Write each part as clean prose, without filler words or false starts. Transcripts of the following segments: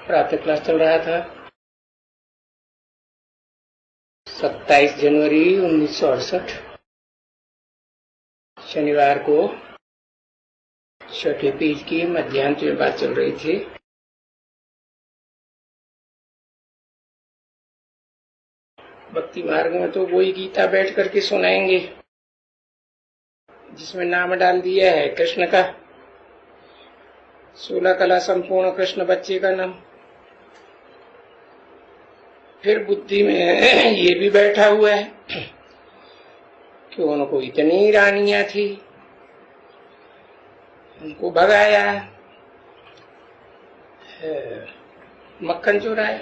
प्रातः क्लास चल रहा था। 27 जनवरी 1968 शनिवार को छठे पेज की मध्यांत में बात चल रही थी। भक्ति मार्ग में तो वही गीता बैठ करके सुनाएंगे जिसमें नाम डाल दिया है कृष्ण का। 16 कला संपूर्ण कृष्ण बच्चे का नाम। फिर बुद्धि में ये भी बैठा हुआ है कि उनको इतनी रानियां थी, उनको भगाया, मक्खन चुराया।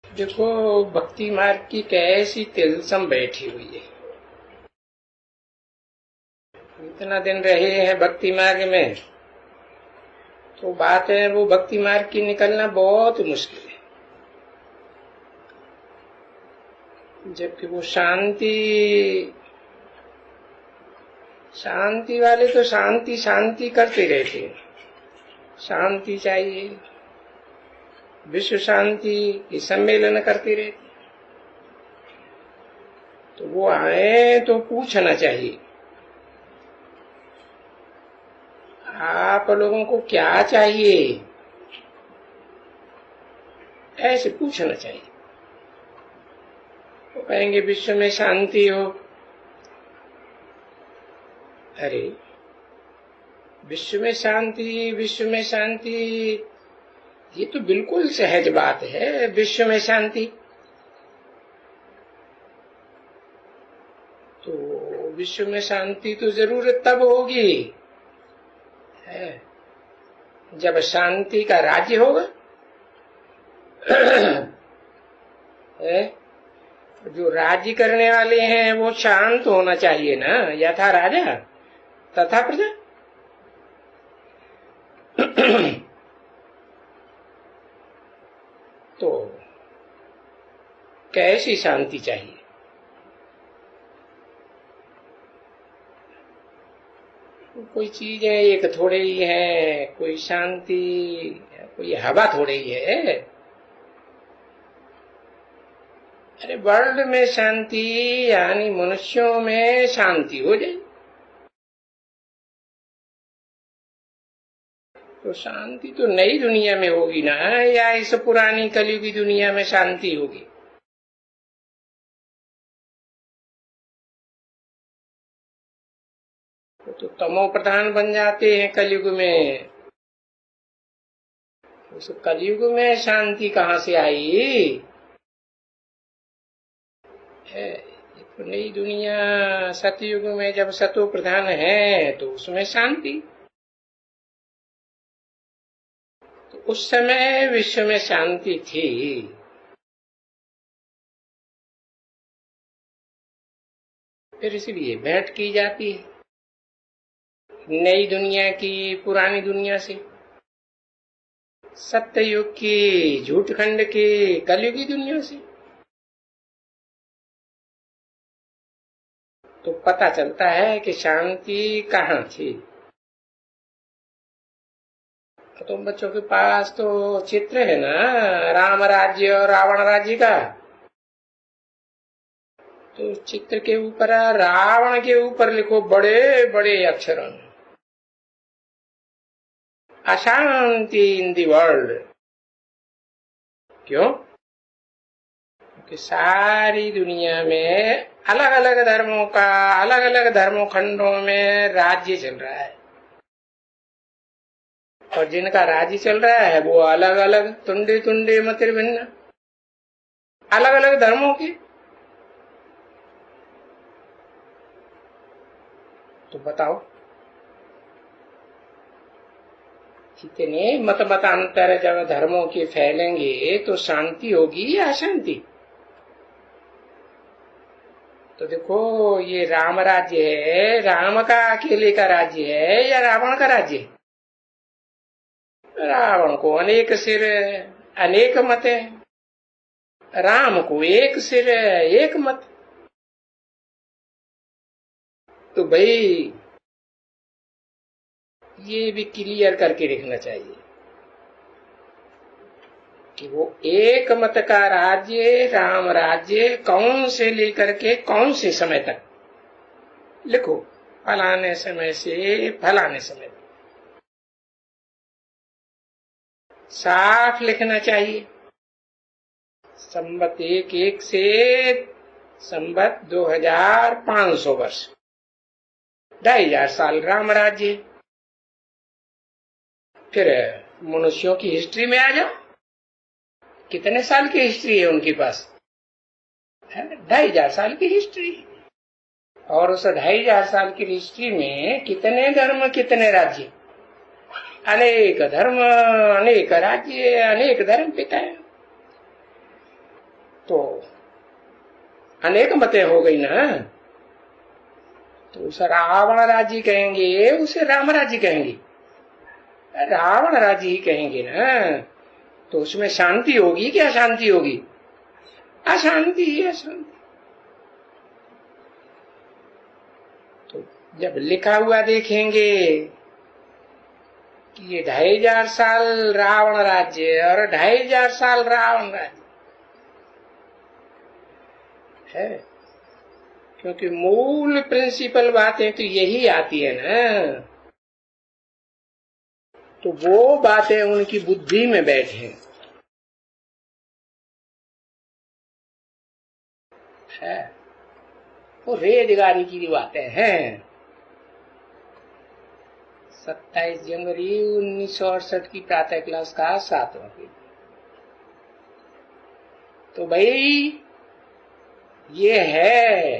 देखो भक्ति मार्ग की कैसी तिलसम बैठी हुई है। इतना दिन रहे हैं भक्ति मार्ग में तो बात है वो भक्ति मार्ग की निकलना बहुत मुश्किल है। जबकि वो शांति वाले तो शांति करते रहते हैं। शांति चाहिए, विश्व शांति के सम्मेलन करते रहते। तो वो आए तो पूछना चाहिए आप लोगों को क्या चाहिए, ऐसे पूछना चाहिए। वो कहेंगे विश्व में शांति हो। अरे विश्व में शांति ये तो बिल्कुल सहज बात है। विश्व में शांति तो विश्व में शांति तो जरूरत तब होगी जब शांति का राज्य होगा। जो राज्य करने वाले हैं वो शांत होना चाहिए ना। यथा राजा तथा प्रजा। तो कैसी शांति चाहिए? कोई चीज है एक थोड़े ही है, कोई शांति, कोई हवा थोड़े ही है। अरे वर्ल्ड में शांति यानी मनुष्यों में शांति हो जाए तो शांति तो नई दुनिया में होगी ना, या इस पुरानी कलयुगी दुनिया में शांति होगी? तो तमो प्रधान बन जाते हैं कलयुग में। उस कलयुग में शांति कहाँ से आई? तो नई दुनिया सतयुग में जब सतो प्रधान है तो उसमें शांति। तो उस समय विश्व में शांति थी। फिर इसलिए भेंट की जाती है नई दुनिया की पुरानी दुनिया से, सत्ययुग की झूठखंड की कलयुगी दुनिया से। तो पता चलता है कि शांति कहाँ थी। तो बच्चों के पास तो चित्र है ना राम राज्य और रावण राज्य का। तो चित्र के ऊपर रावण के ऊपर लिखो बड़े बड़े अक्षरों में अशांति इन दी वर्ल्ड। क्यों? क्योंकि सारी दुनिया में अलग अलग धर्मों का अलग अलग धर्मों खंडों में राज्य चल रहा है और जिनका राज्य चल रहा है वो अलग अलग तुंडे तुंडे मतिर भिन्न अलग अलग धर्मों के। तो बताओ इतने मतांतर जब धर्मों के फैलेंगे तो शांति होगी या अशांति? तो देखो ये राम राज्य है, राम का अकेले का राज्य है या रावण का राज्य है? रावण को अनेक सिर अनेक मत है, राम को एक सिर एक मत। तो भाई ये भी क्लियर करके रखना चाहिए। कि वो एक मत का राज्य राम राज्य कौन से लेकर के कौन से समय तक, लिखो फलाने समय से फलाने समय तक, साफ लिखना चाहिए। संवत 1 से संवत 2500 वर्ष, 2500 साल राम राज्य। फिर मनुष्यों की हिस्ट्री में आ जाओ, कितने साल की हिस्ट्री है उनके पास? 2500 साल की हिस्ट्री। और उस 2500 साल की हिस्ट्री में कितने धर्म कितने राज्य, अनेक धर्म अनेक राज्य अनेक धर्म पिता है। तो अनेक मतें हो गई ना। तो उसे रावण राज्य कहेंगे, उसे राम राज्य कहेंगे, रावण राज्य ही कहेंगे ना। तो उसमें शांति होगी क्या? शांति होगी? अशांति ही अशांति। तो जब लिखा हुआ देखेंगे कि ये 2500 साल रावण राज्य और 2500 साल रावण राज्य है, क्योंकि मूल प्रिंसिपल बातें तो यही आती है ना। तो वो बातें उनकी बुद्धि में बैठे है, वो रेजगारी की बातें हैं। 27 जनवरी 1968 की प्रातः क्लास का 7वां पेज। तो भाई ये है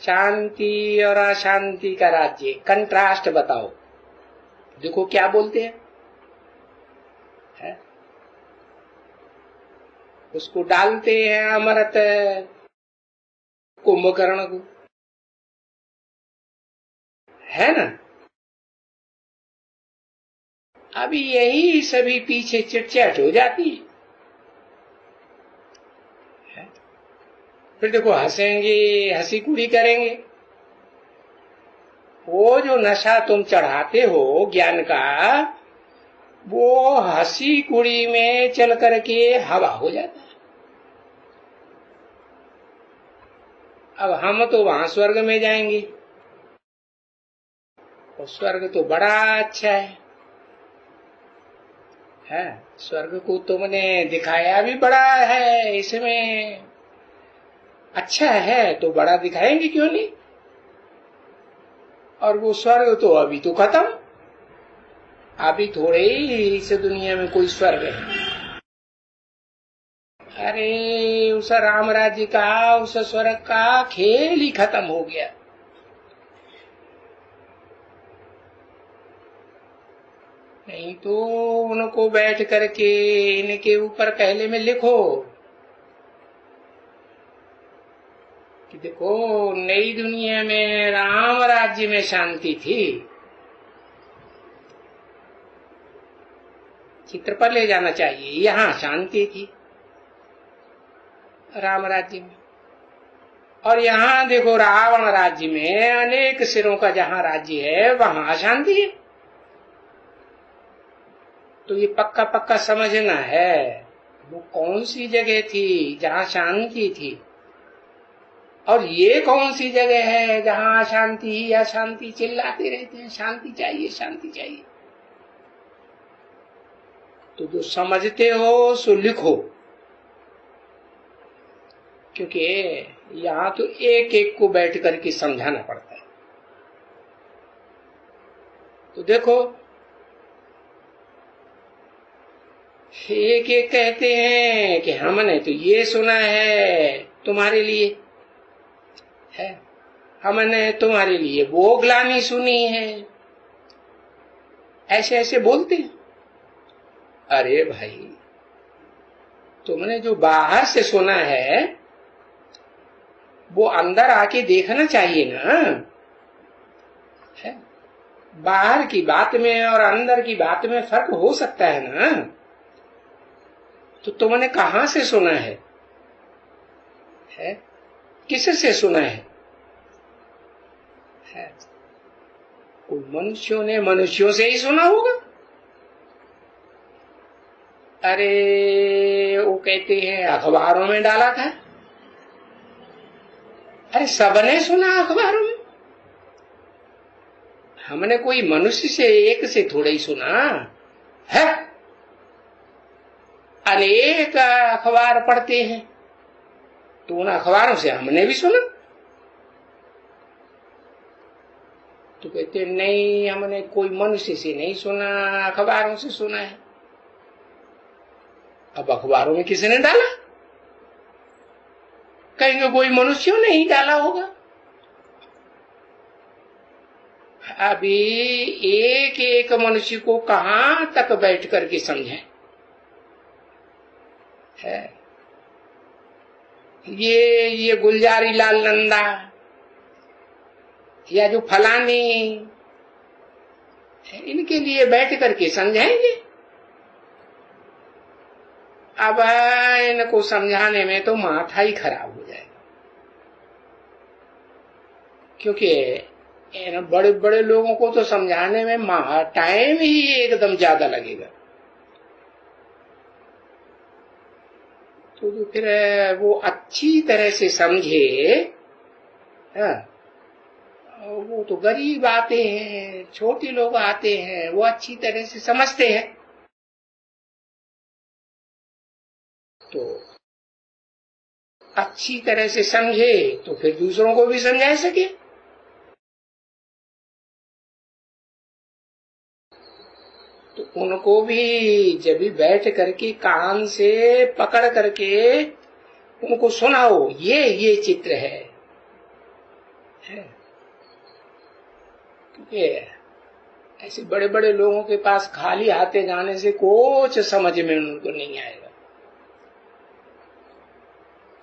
शांति और अशांति का राज्य। कंट्रास्ट बताओ, देखो क्या बोलते हैं है? उसको डालते हैं अमृत कुंभकर्ण को, है ना। अभी यही सभी पीछे चिटचैट हो जाती है। फिर देखो हंसेंगे, हंसी कुड़ी करेंगे। वो जो नशा तुम चढ़ाते हो ज्ञान का, वो हंसी कुड़ी में चल करके हवा हो जाता है। अब हम तो वहां स्वर्ग में जाएंगे, और स्वर्ग तो बड़ा अच्छा है। स्वर्ग को तुमने दिखाया भी बड़ा है, इसमें अच्छा है तो बड़ा दिखाएंगे क्यों नहीं। और वो स्वर्ग तो अभी तो खत्म, अभी थोड़े ही इस दुनिया में कोई स्वर्ग है। अरे उस राम राज्य का, उस स्वर्ग का खेल ही खत्म हो गया। नहीं तो उनको बैठ करके इनके ऊपर पहले में लिखो कि देखो नई दुनिया में राम राज्य में शांति थी। चित्र पर ले जाना चाहिए, यहां शांति थी राम राज्य में। और यहां देखो रावण राज्य में अनेक सिरों का जहां राज्य है वहां अशांति है। तो ये पक्का पक्का समझना है वो कौन सी जगह थी जहां शांति थी, और ये कौन सी जगह है जहां अशांति ही अशांति चिल्लाते रहते हैं, शांति चाहिए शांति चाहिए। तो जो समझते हो सो लिखो, क्योंकि यहां तो एक एक को बैठ करके समझाना पड़ता है। तो देखो एक एक कहते हैं कि हमने तो ये सुना है तुम्हारे लिए है, हमने तुम्हारे लिए वो ग्लानि सुनी है, ऐसे ऐसे बोलते हैं। अरे भाई तुमने जो बाहर से सुना है वो अंदर आके देखना चाहिए ना है। बाहर की बात में और अंदर की बात में फर्क हो सकता है ना। तो तुमने कहां से सुना है? किससे सुना है? कोई मनुष्यों ने मनुष्यों से ही सुना होगा। अरे वो कहते हैं अखबारों में डाला था। अरे सबने सुना अखबारों में, हमने कोई मनुष्य से एक से थोड़ा ही सुना है। अनेक अखबार पढ़ते हैं, तो उन अखबारों से हमने भी सुना। तो कहते नहीं, हमने कोई मनुष्य से नहीं सुना, अखबारों से सुना है। अब अखबारों में किसने डाला? कहेंगे कोई मनुष्यों ने ही डाला होगा। अभी एक एक मनुष्य को कहां तक बैठ करके समझे है। ये गुलजारी लाल नंदा या जो फलानी, इनके लिए बैठ करके समझाएंगे। अब इनको समझाने में तो माथा ही खराब हो जाएगा, क्योंकि इन बड़े बड़े लोगों को तो समझाने में टाइम ही एकदम ज्यादा लगेगा। तो फिर वो अच्छी तरह से समझे। वो तो गरीब आते हैं, छोटे लोग आते हैं, वो अच्छी तरह से समझते हैं। तो अच्छी तरह से समझे तो फिर दूसरों को भी समझा सके। तो उनको भी जब भी बैठ करके कान से पकड़ करके उनको सुनाओ, ये चित्र है। क्योंकि ऐसे बड़े बड़े लोगों के पास खाली हाथे जाने से कुछ समझ में उनको नहीं आएगा।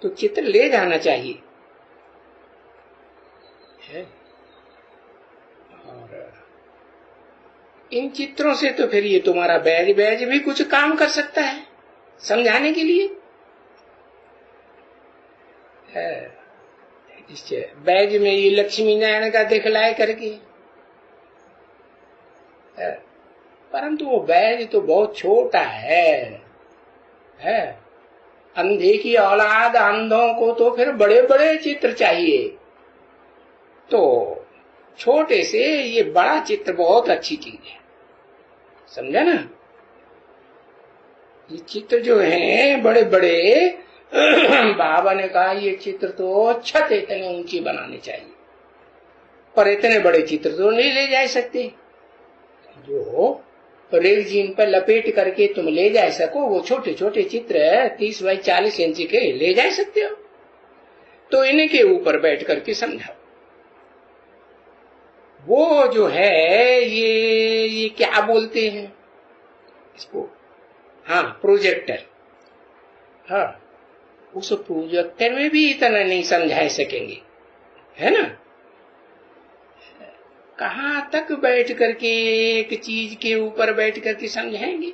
तो चित्र ले जाना चाहिए है। और इन चित्रों से तो फिर ये तुम्हारा बैज भी कुछ काम कर सकता है समझाने के लिए। इस बैज में ये लक्ष्मी नारायण का दिखलाए करके, परंतु वो बैज तो बहुत छोटा है। अंधे की औलाद, अंधों को तो फिर बड़े बड़े चित्र चाहिए। तो छोटे से ये बड़ा चित्र बहुत अच्छी चीज है, समझा ना। ये चित्र जो है बड़े बड़े बाबा ने कहा ये चित्र तो छत इतने ऊंची बनाने चाहिए, पर इतने बड़े चित्र तो नहीं ले जा सकते। जो रेगजीन पर लपेट करके तुम ले जा सको, वो छोटे छोटे चित्र 30 बाई 40 इंच के ले जा सकते हो। तो इनके ऊपर बैठ करके समझाओ। वो जो है ये क्या बोलते हैं इसको, हाँ प्रोजेक्टर। हाँ, उस प्रोजेक्टर में भी इतना नहीं समझा सकेंगे, है ना। कहां तक बैठ करके एक चीज के ऊपर बैठ करके समझाएंगे।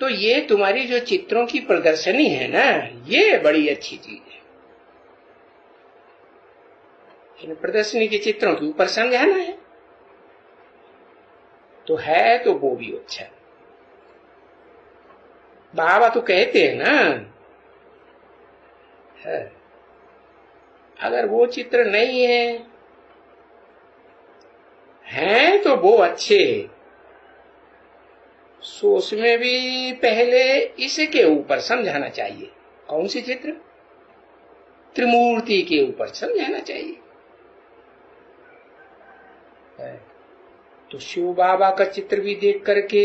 तो ये तुम्हारी जो चित्रों की प्रदर्शनी है ना, ये बड़ी अच्छी चीज है। इन प्रदर्शनी के चित्रों के ऊपर समझाना है तो वो भी अच्छा। बाबा तो कहते हैं ना, अगर वो चित्र नहीं है तो वो अच्छे, सो उसमें भी पहले इसके ऊपर समझाना चाहिए। कौन सी चित्र? त्रिमूर्ति के ऊपर समझाना चाहिए। तो शिव बाबा का चित्र भी देख करके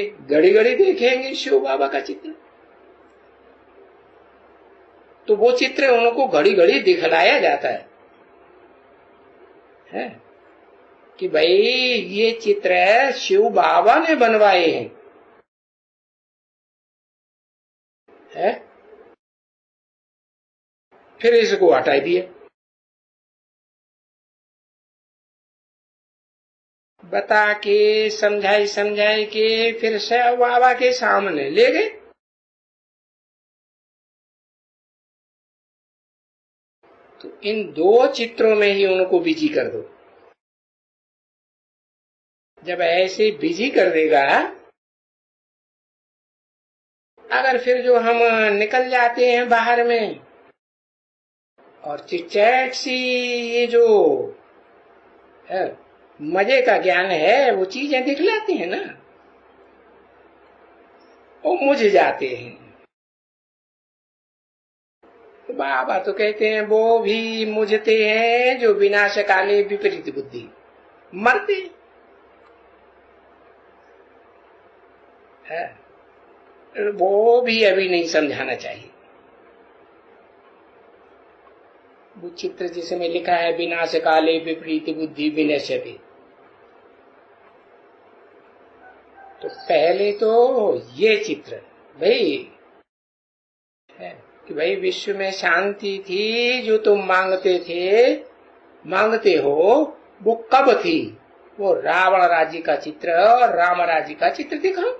घड़ी घड़ी देखेंगे शिव बाबा का चित्र, तो वो चित्र उनको घड़ी घड़ी दिखलाया जाता है कि भाई ये चित्र शिव बाबा ने बनवाए हैं। फिर इसको हटा दिया, बता के समझाई के फिर शिव बाबा के सामने ले गए। तो इन दो चित्रों में ही उनको बिजी कर दो। जब ऐसे बिजी कर देगा अगर फिर जो हम निकल जाते हैं बाहर में और चिटचैट सी ये जो है, मजे का ज्ञान है वो चीजें दिखलाती हैं ना, वो मुझ जाते हैं। तो बाबा तो कहते हैं वो भी मुझते हैं जो विनाशकाले विपरीत बुद्धि मरते है, वो भी अभी नहीं समझाना चाहिए। वो चित्र जिसमें लिखा है विनाशकाले विपरीत बुद्धि विनश्यति, तो पहले तो ये चित्र भाई है कि भाई विश्व में शांति थी जो तुम मांगते हो, वो कब थी? वो रावण राज्य का चित्र और राम राज्य का चित्र दिखाओ,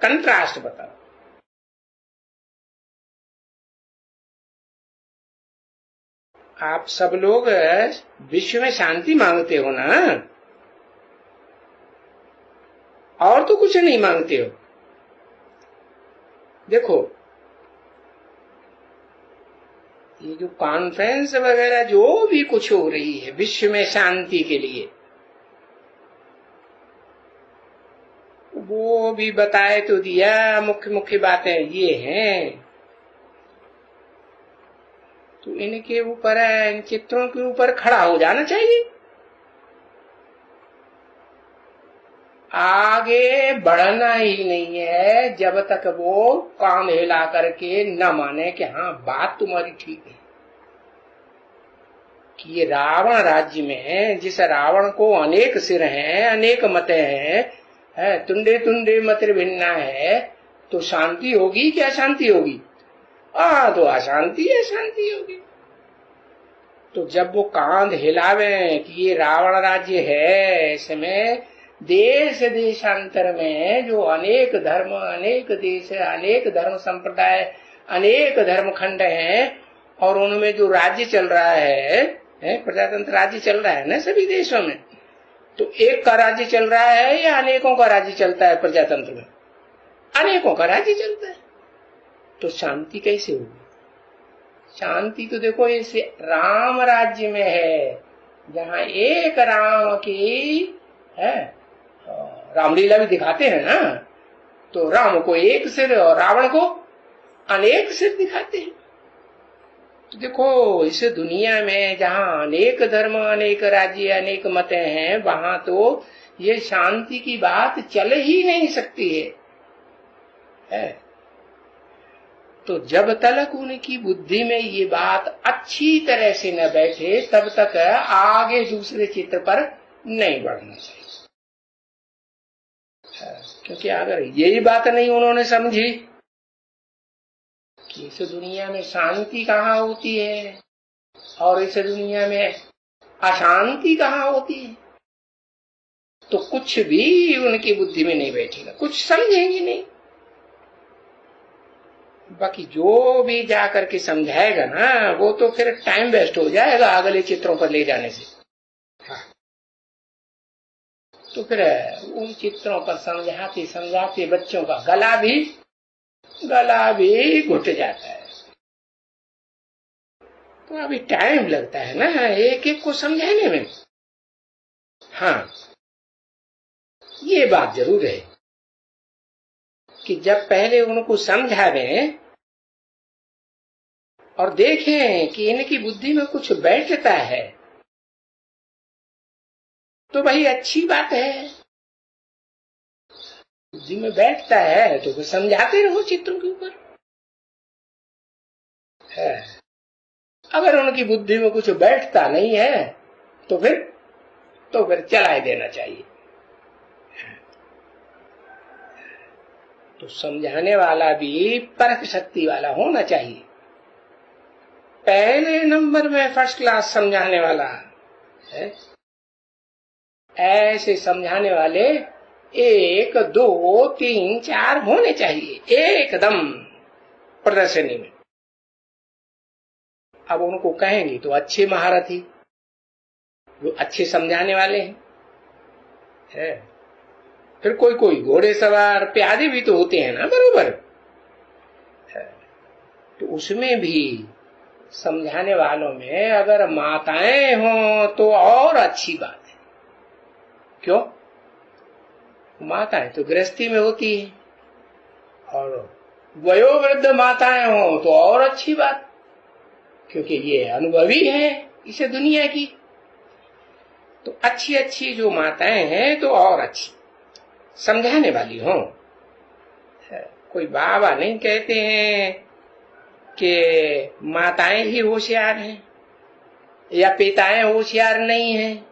कंट्रास्ट बताओ। आप सब लोग विश्व में शांति मांगते हो ना, और तो कुछ नहीं मांगते हो। देखो ये जो कॉन्फ्रेंस वगैरह जो भी कुछ हो रही है विश्व में शांति के लिए, वो भी बताए तो दिया, मुख्य मुख्य बातें ये हैं। तो इनके ऊपर, इन चित्रों के ऊपर खड़ा हो जाना चाहिए, आगे बढ़ना ही नहीं है जब तक वो कान हिला करके न माने कि हाँ बात तुम्हारी ठीक है। कि ये रावण राज्य में जिस रावण को अनेक सिर हैं, अनेक मतें हैं, तुंडे तुंडे मत भिन्ना है, तो शांति होगी कि अशांति होगी? तो अशांति अशांति होगी। तो जब वो कांध हिलावे कि ये रावण राज्य है, इसमें देश देशांतर में जो अनेक धर्म, अनेक देश, अनेक धर्म संप्रदाय, अनेक धर्म खंड हैं, और उनमें जो राज्य चल रहा है, प्रजातंत्र राज्य चल रहा है ना सभी देशों में, तो एक का राज्य चल रहा है या अनेकों का राज्य चलता है? प्रजातंत्र में अनेकों का राज्य चलता है, तो शांति कैसे होगी? शांति तो देखो इस राम राज्य में है, जहां एक राम की है, रामलीला भी दिखाते हैं ना, तो राम को एक सिर और रावण को अनेक सिर दिखाते हैं। तो देखो इस दुनिया में जहां अनेक धर्म, अनेक राज्य, अनेक मतें हैं, वहां तो ये शांति की बात चल ही नहीं सकती है। तो जब तक उनकी बुद्धि में ये बात अच्छी तरह से न बैठे, तब तक आगे दूसरे चित्र पर नहीं बढ़ना चाहिए। क्योंकि अगर यही बात नहीं उन्होंने समझी कि इस दुनिया में शांति कहाँ होती है और इस दुनिया में अशांति कहाँ होती है, तो कुछ भी उनकी बुद्धि में नहीं बैठेगा, कुछ समझेंगे नहीं। बाकी जो भी जाकर के समझाएगा ना, वो तो फिर टाइम वेस्ट हो जाएगा अगले चित्रों पर ले जाने से। हाँ। तो फिर उन चित्रों पर समझाते समझाते बच्चों का गला भी घुट जाता है। तो अभी टाइम लगता है ना एक एक को समझाने में। हाँ, ये बात जरूर है कि जब पहले उनको समझा दें और देखें कि इनकी बुद्धि में कुछ बैठता है, तो भाई अच्छी बात है। बुद्धि में बैठता है तो समझाते रहो चित्रों के ऊपर। अगर उनकी बुद्धि में कुछ बैठता नहीं है तो फिर चलाए देना चाहिए। तो समझाने वाला भी परख शक्ति वाला होना चाहिए। पहले नंबर में फर्स्ट क्लास समझाने वाला है। ऐसे समझाने वाले 1, 2, 3, 4 होने चाहिए एकदम प्रदर्शनी में। अब उनको कहेंगे तो अच्छे महारथी जो अच्छे समझाने वाले हैं। फिर कोई घोड़े सवार प्यादे भी तो होते हैं ना बरोबर। तो उसमें भी समझाने वालों में अगर माताएं हों तो और अच्छी बात है। क्यों? माताएं तो गृहस्थी में होती है, और वयोवृद्ध माताएं हों तो और अच्छी बात, क्योंकि ये अनुभवी है इसे दुनिया की। तो अच्छी अच्छी जो माताएं हैं तो और अच्छी समझाने वाली हों। कोई बाबा नहीं कहते हैं कि माताएं ही होशियार हैं या पिताएं होशियार नहीं हैं,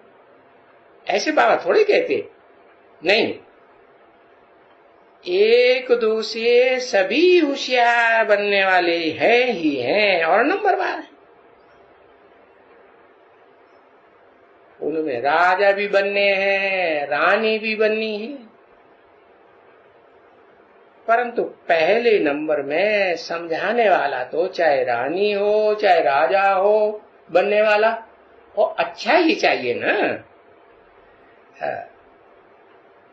ऐसे बाबा थोड़े कहते। नहीं, एक दो से सभी होशियार बनने वाले हैं ही हैं, और नंबर बार है। उनमें राजा भी बनने हैं, रानी भी बननी है, परंतु पहले नंबर में समझाने वाला तो चाहे रानी हो चाहे राजा हो बनने वाला, और अच्छा ही चाहिए ना।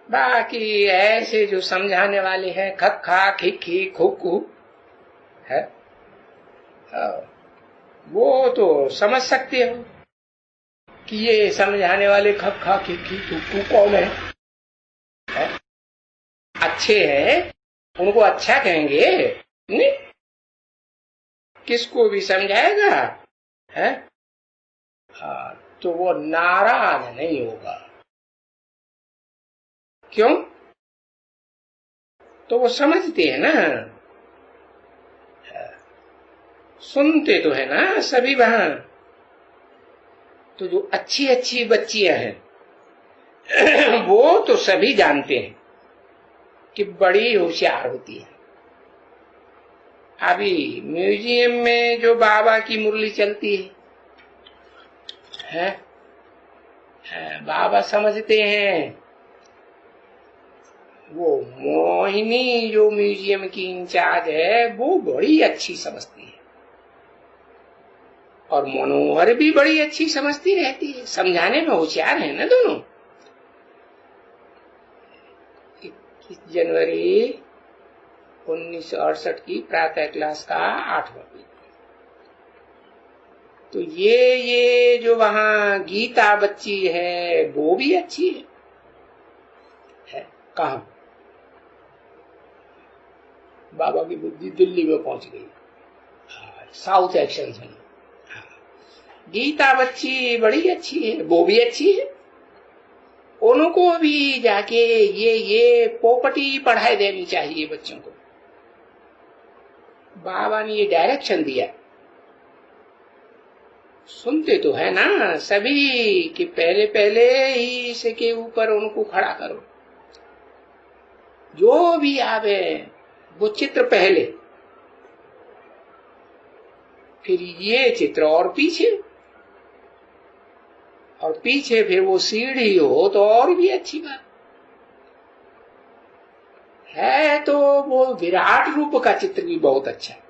बाकी ऐसे जो समझाने वाले हैं खक्खा खिखी खुक्कू है, वो तो समझ सकते हो कि ये समझाने वाले खक्खा खिखी खुक्कू कौन है? अच्छे हैं उनको अच्छा कहेंगे नहीं, किसको भी समझाएगा है, हाँ, तो वो नाराज नहीं होगा। क्यों? तो वो समझते हैं ना, सुनते तो है ना सभी वहां। तो जो अच्छी अच्छी बच्चियां हैं वो तो सभी जानते हैं कि बड़ी होशियार होती है। अभी म्यूजियम में जो बाबा की मुरली चलती है, बाबा समझते हैं। वो मोहिनी जो म्यूजियम की इंचार्ज है वो बड़ी अच्छी समझती है, और मनोहर भी बड़ी अच्छी समझती रहती है। समझाने में होशियार है ना दोनों। 21 जनवरी 1968 की प्रातः क्लास का 8वां पीरियड। तो ये जो वहां गीता बच्ची है वो भी अच्छी है। कहा बाबा की बुद्धि दिल्ली में पहुंच गई, साउथ एक्शन में। गीता बच्ची बड़ी अच्छी है, वो भी अच्छी है। उनको भी जाके ये पोपटी पढ़ाई देनी चाहिए बच्चों को। बाबा ने ये डायरेक्शन दिया। सुनते तो है ना सभी कि पहले पहले ही इसके ऊपर उनको खड़ा करो। जो भी आवे वो चित्र पहले, फिर ये चित्र और पीछे, और पीछे फिर वो सीढ़ी हो तो और भी अच्छी बात है। तो वो विराट रूप का चित्र भी बहुत अच्छा है,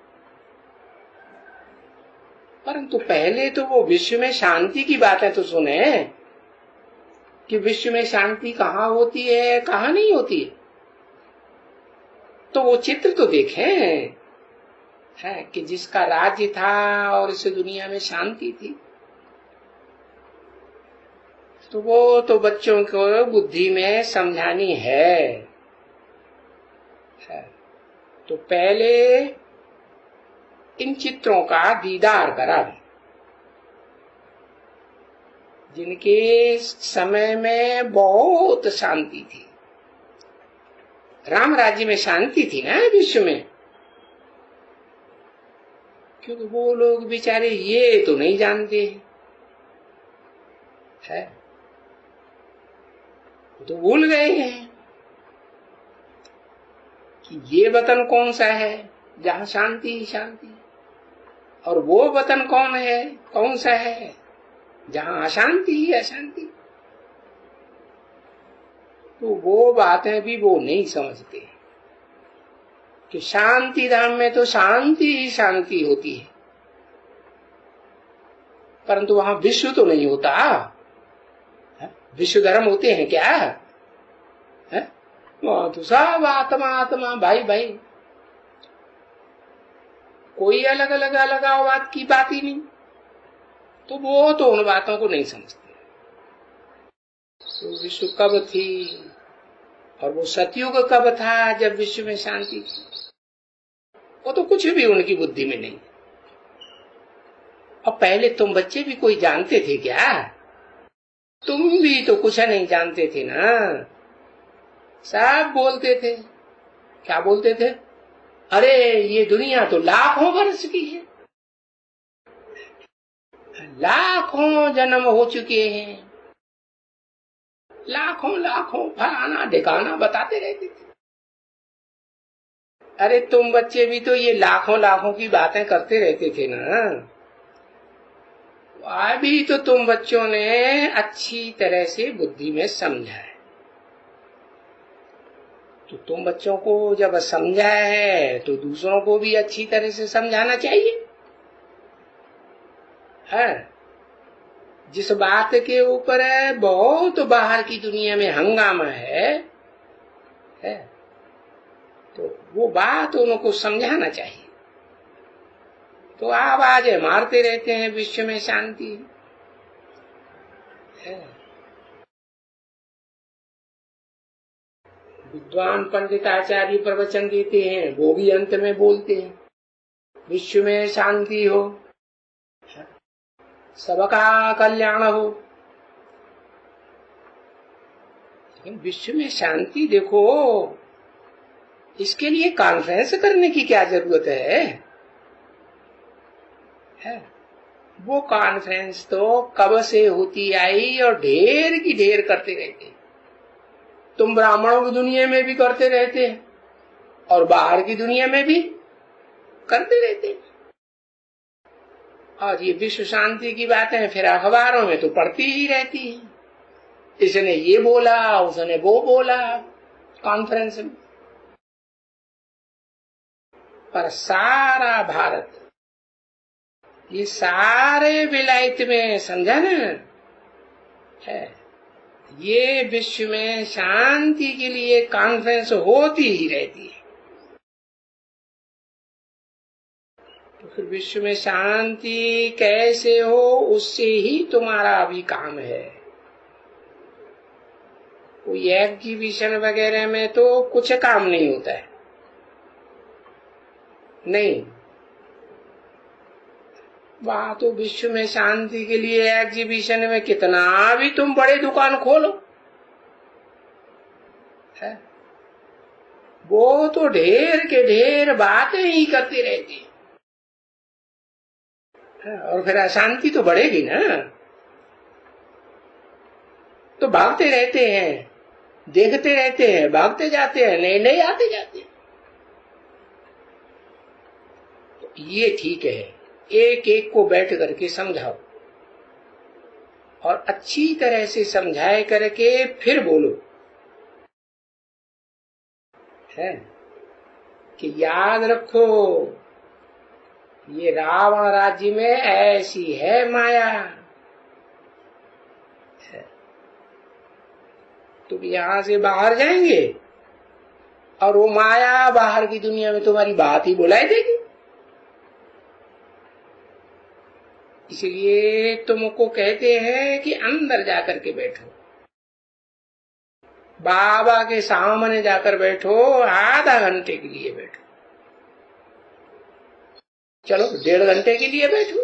परंतु पहले तो वो विश्व में शांति की बातें तो सुने कि विश्व में शांति कहाँ होती है कहाँ नहीं होती है। तो वो चित्र तो देखें है कि जिसका राज्य था और इस दुनिया में शांति थी। तो वो तो बच्चों को बुद्धि में समझानी है। तो पहले इन चित्रों का दीदार करा दें, जिनके समय में बहुत शांति थी। राम राज्य में शांति थी ना विश्व में, क्योंकि वो लोग बेचारे ये तो नहीं जानते है, तो भूल गए हैं कि ये वतन कौन सा है जहां शांति ही शांति, और वो वतन कौन सा है जहां अशांति ही अशांति। तो वो बातें भी वो नहीं समझते कि शांति धाम में तो शांति ही शांति होती है, परंतु वहां विश्व तो नहीं होता। विश्व धर्म होते हैं क्या? वहां तो सब आत्मा आत्मा भाई भाई। कोई अलग अलग अलगाववाद की बात ही नहीं। तो वो तो उन बातों को नहीं समझते। तो विश्व कब थी और वो सतयुग कब था जब विश्व में शांति थी, वो तो कुछ भी उनकी बुद्धि में नहीं। और पहले तुम बच्चे भी कोई जानते थे क्या? तुम भी तो कुछ नहीं जानते थे ना। सब बोलते थे, क्या बोलते थे? अरे ये दुनिया तो लाखों वर्ष की है, लाखों जन्म हो चुके हैं, लाखों लाखों फलाना ढिकाना बताते रहते थे। अरे तुम बच्चे भी तो ये लाखों लाखों की बातें करते रहते थे ना। अभी तो तुम बच्चों ने अच्छी तरह से बुद्धि में समझा है। तो तुम बच्चों को जब समझा है तो दूसरों को भी अच्छी तरह से समझाना चाहिए। है जिस बात के ऊपर बहुत बाहर की दुनिया में हंगामा है, तो वो बात उनको समझाना चाहिए। तो आवाजें मारते रहते हैं विश्व में शांति है। विद्वान पंडित आचार्य प्रवचन देते हैं, वो भी अंत में बोलते हैं विश्व में शांति हो, सबका कल्याण हो। लेकिन विश्व में शांति देखो, इसके लिए कॉन्फ्रेंस करने की क्या जरूरत है? वो कॉन्फ्रेंस तो कब से होती आई और ढेर की ढेर करते रहते। तुम ब्राह्मणों की दुनिया में भी करते रहते और बाहर की दुनिया में भी करते रहते। और ये विश्व शांति की बातें फिर अखबारों में तो पढ़ती ही रहती है। इसने ये बोला, उसने वो बोला कॉन्फ्रेंस में। पर सारा भारत, ये सारे विलायत में, समझा ना, है ये विश्व में शांति के लिए कॉन्फ्रेंस होती ही रहती है। तो फिर विश्व में शांति कैसे हो, उससे ही तुम्हारा अभी काम है। कोई एग्जीबिशन वगैरह में तो कुछ काम नहीं होता है, नहीं। वहां तो विश्व में शांति के लिए एग्जीबिशन में कितना भी तुम बड़े दुकान खोलो, है वो तो ढेर के ढेर बातें ही करती रहती है। और फिर अशांति तो बढ़ेगी ना। तो भागते रहते हैं, देखते रहते हैं, भागते जाते हैं, नए नए आते जाते हैं। तो ये ठीक है, एक एक को बैठ करके समझाओ और अच्छी तरह से समझाए करके फिर बोलो, है कि याद रखो ये रावण राज्य में ऐसी है माया। तुम यहां से बाहर जाएंगे और वो माया बाहर की दुनिया में तुम्हारी बात ही बुलाई देगी। इसलिए तुमको कहते हैं कि अंदर जाकर के बैठो, बाबा के सामने जाकर बैठो, आधा घंटे के लिए बैठो, चलो 1.5 घंटे के लिए बैठो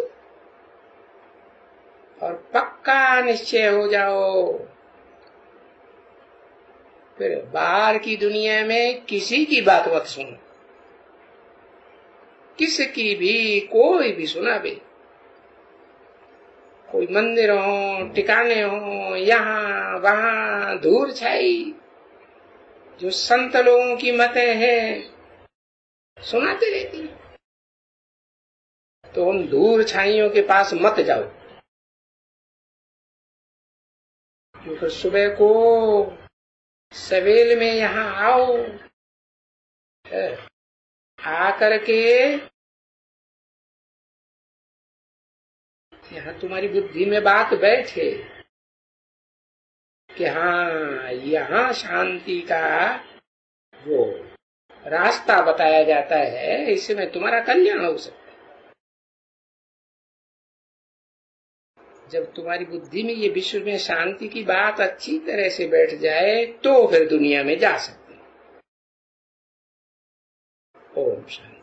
और पक्का निश्चय हो जाओ। फिर बाहर की दुनिया में किसी की बात मत सुनो, किसकी भी, कोई भी सुना भी, कोई मंदिर हो, टिकाने हो, यहाँ वहां धूल छाई जो संत लोगों की मतें हैं सुनाते रहती है। तो उन धूल छाइयों के पास मत जाओ। जो फिर सुबह को सवेल में यहाँ आओ, आकर के यहाँ तुम्हारी बुद्धि में बात बैठे कि हाँ यहाँ शांति का वो रास्ता बताया जाता है, इसमें तुम्हारा कल्याण हो सकता है। जब तुम्हारी बुद्धि में ये विश्व में शांति की बात अच्छी तरह से बैठ जाए तो फिर दुनिया में जा सकते हैं। ओम शांति।